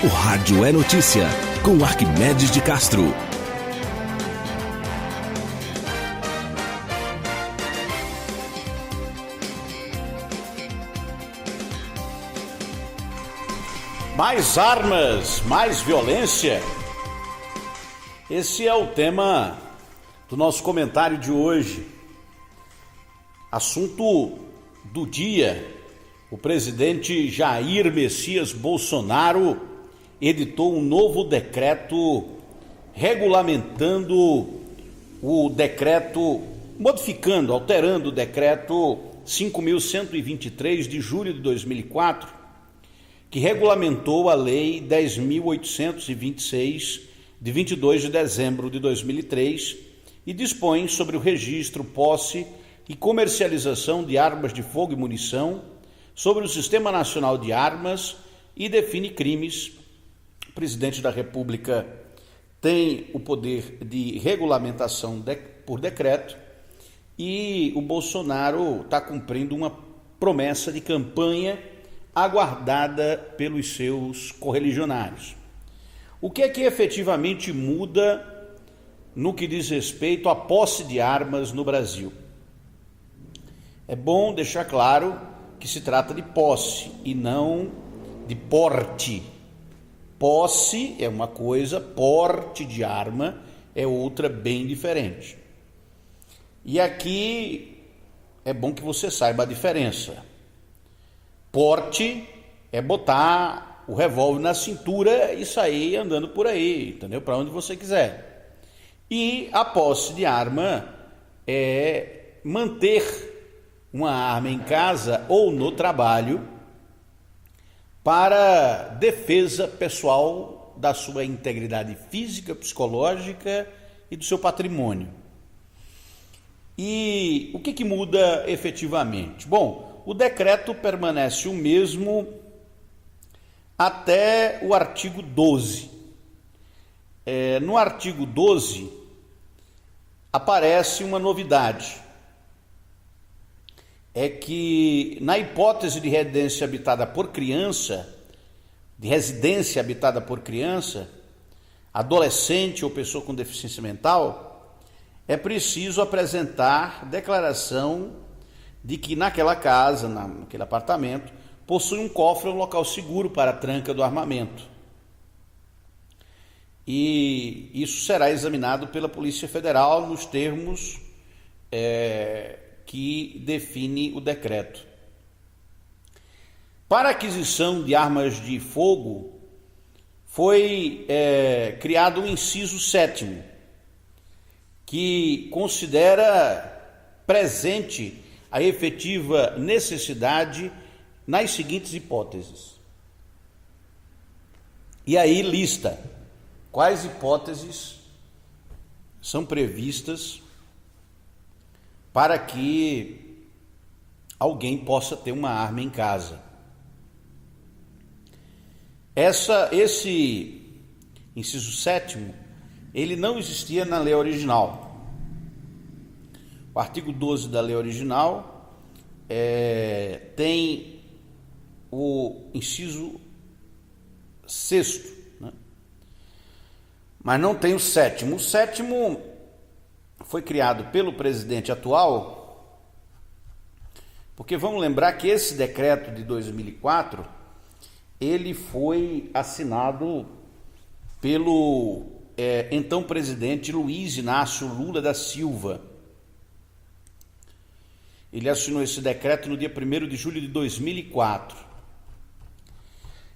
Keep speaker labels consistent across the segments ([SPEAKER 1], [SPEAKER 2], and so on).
[SPEAKER 1] O Rádio é Notícia, com Arquimedes de Castro.
[SPEAKER 2] Mais armas, mais violência. Esse é o tema do nosso comentário de hoje. Assunto do dia: o presidente Jair Messias Bolsonaro editou um novo decreto regulamentando o decreto, modificando, alterando o decreto 5.123 de julho de 2004, que regulamentou a Lei 10.826, de 22 de dezembro de 2003, e dispõe sobre o registro, posse e comercialização de armas de fogo e munição, sobre o Sistema Nacional de Armas e define crimes. O presidente da República tem o poder de regulamentação por decreto e o Bolsonaro está cumprindo uma promessa de campanha aguardada pelos seus correligionários. O que é que efetivamente muda no que diz respeito à posse de armas no Brasil? É bom deixar claro que se trata de posse e não de porte. Posse é uma coisa, porte de arma é outra bem diferente. E aqui é bom que você saiba a diferença. Porte é botar o revólver na cintura e sair andando por aí, entendeu? Para onde você quiser. E a posse de arma é manter uma arma em casa ou no trabalho para defesa pessoal da sua integridade física, psicológica e do seu patrimônio. E o que muda efetivamente? Bom, o decreto permanece o mesmo até o artigo 12. No artigo 12 aparece uma novidade. É que na hipótese de residência habitada por criança, adolescente ou pessoa com deficiência mental, é preciso apresentar declaração de que naquela casa, naquele apartamento, possui um cofre ou um local seguro para a tranca do armamento. E isso será examinado pela Polícia Federal nos termos que define o decreto. Para a aquisição de armas de fogo, foi criado um inciso 7º, que considera presente a efetiva necessidade nas seguintes hipóteses. E aí lista quais hipóteses são previstas para que alguém possa ter uma arma em casa. Esse inciso 7º, ele não existia na lei original. O artigo 12 da lei original tem o inciso 6º, né? Mas não tem o 7º. O 7º foi criado pelo presidente atual, porque vamos lembrar que esse decreto de 2004, ele foi assinado pelo então presidente Luiz Inácio Lula da Silva. Ele assinou esse decreto no dia 1º de julho de 2004.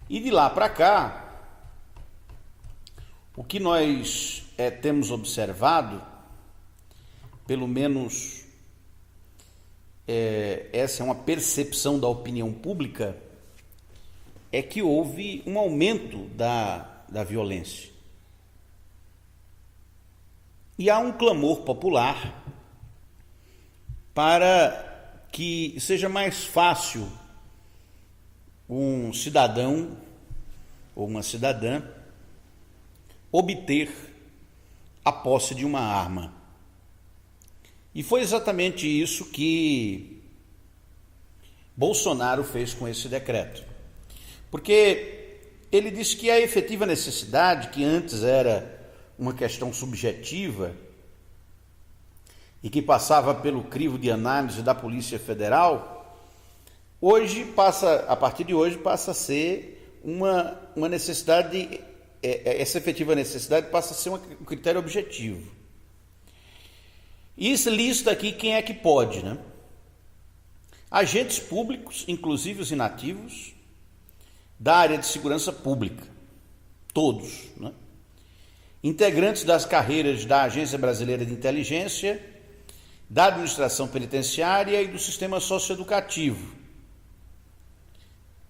[SPEAKER 2] E de lá para cá, o que nós temos observado, pelo menos essa é uma percepção da opinião pública, é que houve um aumento da violência. E há um clamor popular para que seja mais fácil um cidadão ou uma cidadã obter a posse de uma arma. E foi exatamente isso que Bolsonaro fez com esse decreto. Porque ele disse que a efetiva necessidade, que antes era uma questão subjetiva e que passava pelo crivo de análise da Polícia Federal, a partir de hoje passa a ser uma necessidade, essa efetiva necessidade passa a ser um critério objetivo. Isso lista aqui quem é que pode, né? Agentes públicos, inclusive os inativos, da área de segurança pública, todos, né? Integrantes das carreiras da Agência Brasileira de Inteligência, da Administração Penitenciária e do Sistema Socioeducativo,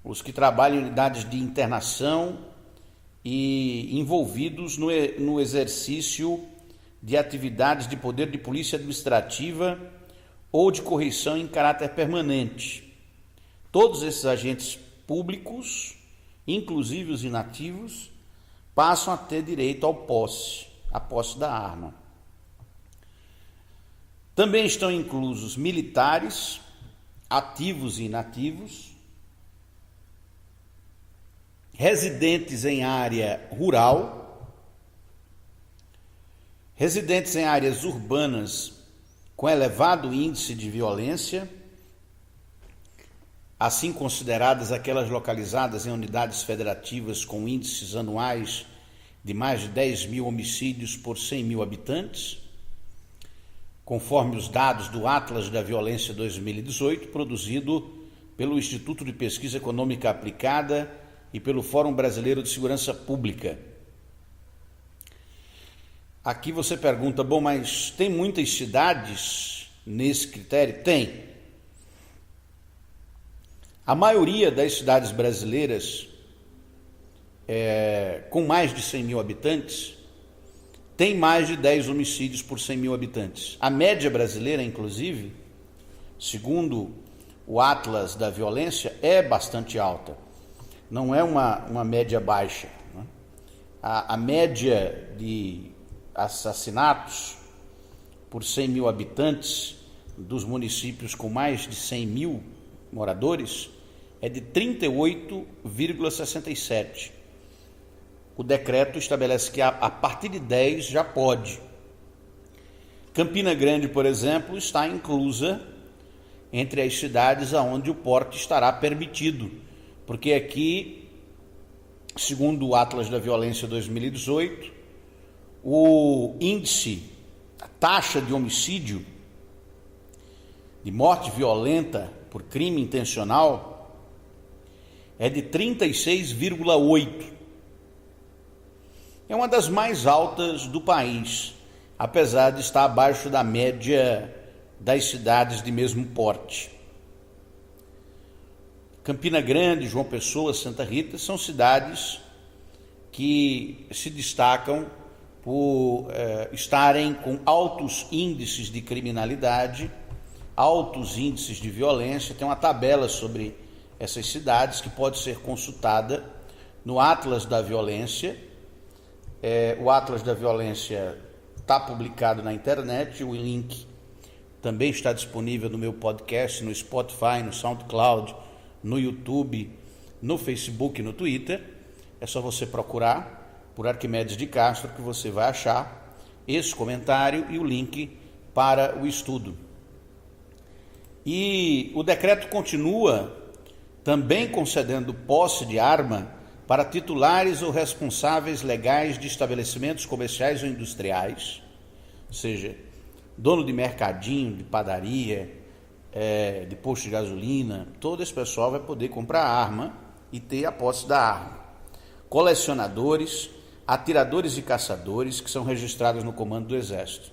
[SPEAKER 2] os que trabalham em unidades de internação e envolvidos no exercício de atividades de poder de polícia administrativa ou de correição em caráter permanente. Todos esses agentes públicos, inclusive os inativos, passam a ter direito à posse da arma. Também estão inclusos militares, ativos e inativos, residentes em área rural, residentes em áreas urbanas com elevado índice de violência, assim consideradas aquelas localizadas em unidades federativas com índices anuais de mais de 10 mil homicídios por 100 mil habitantes, conforme os dados do Atlas da Violência 2018, produzido pelo Instituto de Pesquisa Econômica Aplicada e pelo Fórum Brasileiro de Segurança Pública. Aqui você pergunta, bom, mas tem muitas cidades nesse critério? Tem. A maioria das cidades brasileiras com mais de 100 mil habitantes tem mais de 10 homicídios por 100 mil habitantes. A média brasileira, inclusive, segundo o Atlas da Violência, é bastante alta. Não é uma média baixa, né? A média de assassinatos por 100 mil habitantes dos municípios com mais de 100 mil moradores é de 38,67. O decreto estabelece que a partir de 10 já pode. Campina Grande, por exemplo, está inclusa entre as cidades onde o porte estará permitido, porque aqui, segundo o Atlas da Violência 2018, o índice, a taxa de homicídio, de morte violenta por crime intencional, é de 36,8. É uma das mais altas do país, apesar de estar abaixo da média das cidades de mesmo porte. Campina Grande, João Pessoa, Santa Rita são cidades que se destacam por estarem com altos índices de criminalidade, altos índices de violência. Tem uma tabela sobre essas cidades que pode ser consultada no Atlas da Violência. O Atlas da Violência está publicado na internet, o link também está disponível no meu podcast, no Spotify, no SoundCloud, no YouTube, no Facebook e no Twitter. É só você procurar por Arquimedes de Castro que você vai achar esse comentário e o link para o estudo. E o decreto continua também concedendo posse de arma para titulares ou responsáveis legais de estabelecimentos comerciais ou industriais, ou seja, dono de mercadinho, de padaria, de posto de gasolina, todo esse pessoal vai poder comprar arma e ter a posse da arma. Colecionadores, atiradores e caçadores que são registrados no Comando do Exército.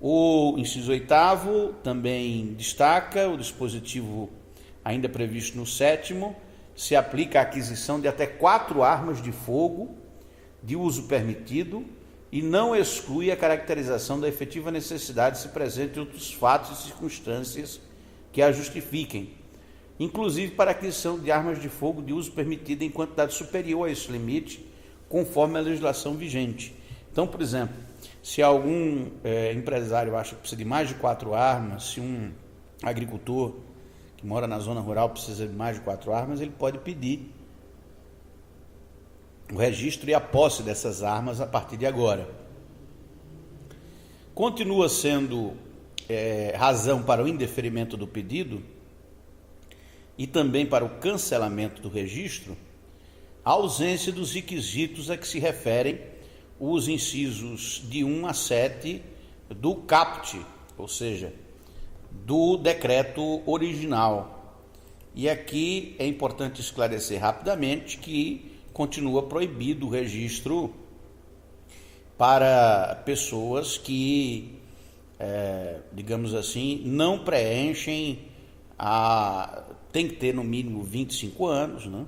[SPEAKER 2] O inciso 8º também destaca o dispositivo ainda previsto no 7º, se aplica a aquisição de até 4 armas de fogo de uso permitido e não exclui a caracterização da efetiva necessidade se presente outros fatos e circunstâncias que a justifiquem, inclusive para a aquisição de armas de fogo de uso permitido em quantidade superior a esse limite, conforme a legislação vigente. Então, por exemplo, se algum empresário acha que precisa de mais de 4 armas, se um agricultor que mora na zona rural precisa de mais de 4 armas, ele pode pedir o registro e a posse dessas armas a partir de agora. Continua sendo razão para o indeferimento do pedido e também para o cancelamento do registro a ausência dos requisitos a que se referem os incisos de 1 a 7 do caput, ou seja, do decreto original. E aqui é importante esclarecer rapidamente que continua proibido o registro para pessoas que, digamos assim, não preenchem tem que ter no mínimo 25 anos, né?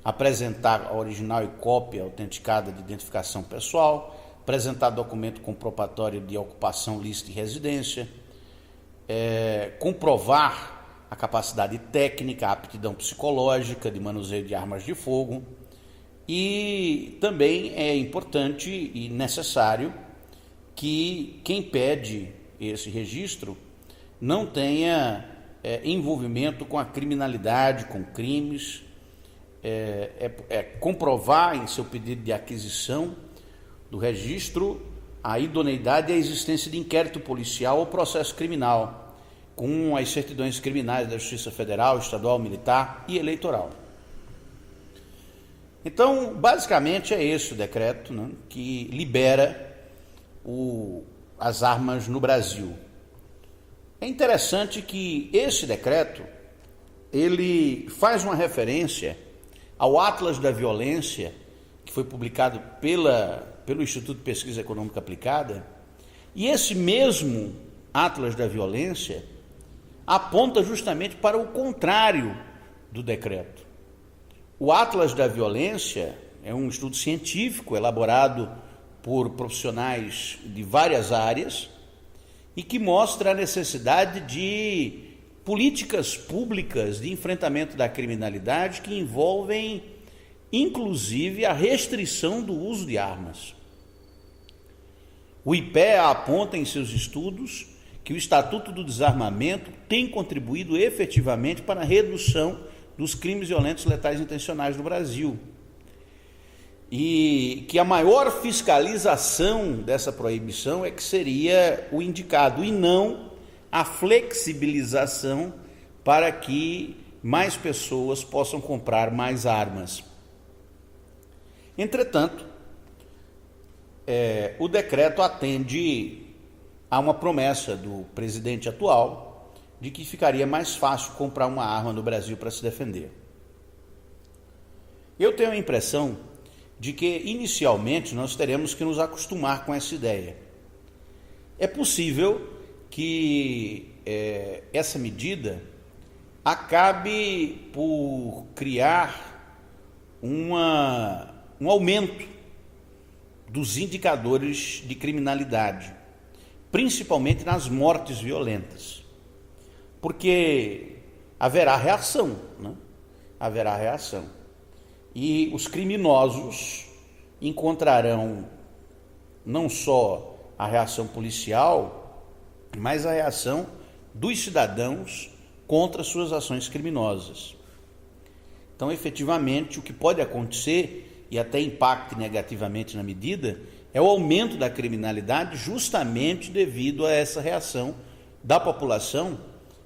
[SPEAKER 2] Apresentar a original e cópia autenticada de identificação pessoal, apresentar documento comprobatório de ocupação lícita e residência, comprovar a capacidade técnica, a aptidão psicológica de manuseio de armas de fogo, e também é importante e necessário que quem pede esse registro não tenha envolvimento com a criminalidade, com crimes, comprovar em seu pedido de aquisição do registro a idoneidade e a existência de inquérito policial ou processo criminal, com as certidões criminais da Justiça Federal, Estadual, Militar e Eleitoral. Então, basicamente é esse o decreto, né, que libera as armas no Brasil. É interessante que esse decreto, ele faz uma referência ao Atlas da Violência, que foi publicado pelo Instituto de Pesquisa Econômica Aplicada, e esse mesmo Atlas da Violência aponta justamente para o contrário do decreto. O Atlas da Violência é um estudo científico elaborado por profissionais de várias áreas e que mostra a necessidade de políticas públicas de enfrentamento da criminalidade que envolvem, inclusive, a restrição do uso de armas. O IPEA aponta em seus estudos que o Estatuto do Desarmamento tem contribuído efetivamente para a redução dos crimes violentos letais intencionais no Brasil. E que a maior fiscalização dessa proibição é que seria o indicado, e não a flexibilização para que mais pessoas possam comprar mais armas. Entretanto, o decreto atende a uma promessa do presidente atual de que ficaria mais fácil comprar uma arma no Brasil para se defender. Eu tenho a impressão de que, inicialmente, nós teremos que nos acostumar com essa ideia. É possível que essa medida acabe por criar um aumento dos indicadores de criminalidade, principalmente nas mortes violentas, porque haverá reação, né? Haverá reação. E os criminosos encontrarão não só a reação policial, mas a reação dos cidadãos contra suas ações criminosas. Então, efetivamente, o que pode acontecer, e até impacte negativamente na medida, é o aumento da criminalidade justamente devido a essa reação da população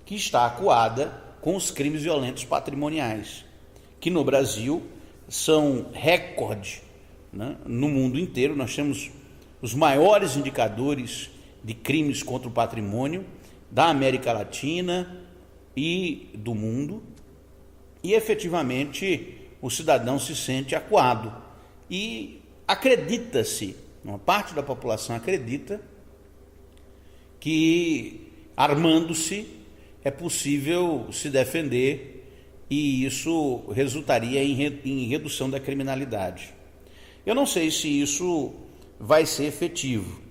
[SPEAKER 2] que está acuada com os crimes violentos patrimoniais, que no Brasil são recorde, né? No mundo inteiro. Nós temos os maiores indicadores de crimes contra o patrimônio da América Latina e do mundo, e efetivamente o cidadão se sente acuado e acredita-se, uma parte da população acredita que armando-se é possível se defender e isso resultaria em redução da criminalidade. Eu não sei se isso vai ser efetivo,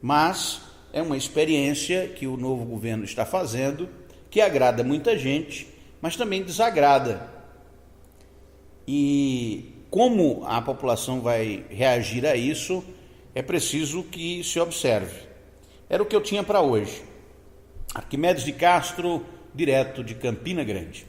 [SPEAKER 2] mas é uma experiência que o novo governo está fazendo, que agrada muita gente, mas também desagrada. E como a população vai reagir a isso, é preciso que se observe. Era o que eu tinha para hoje. Arquimedes de Castro, direto de Campina Grande.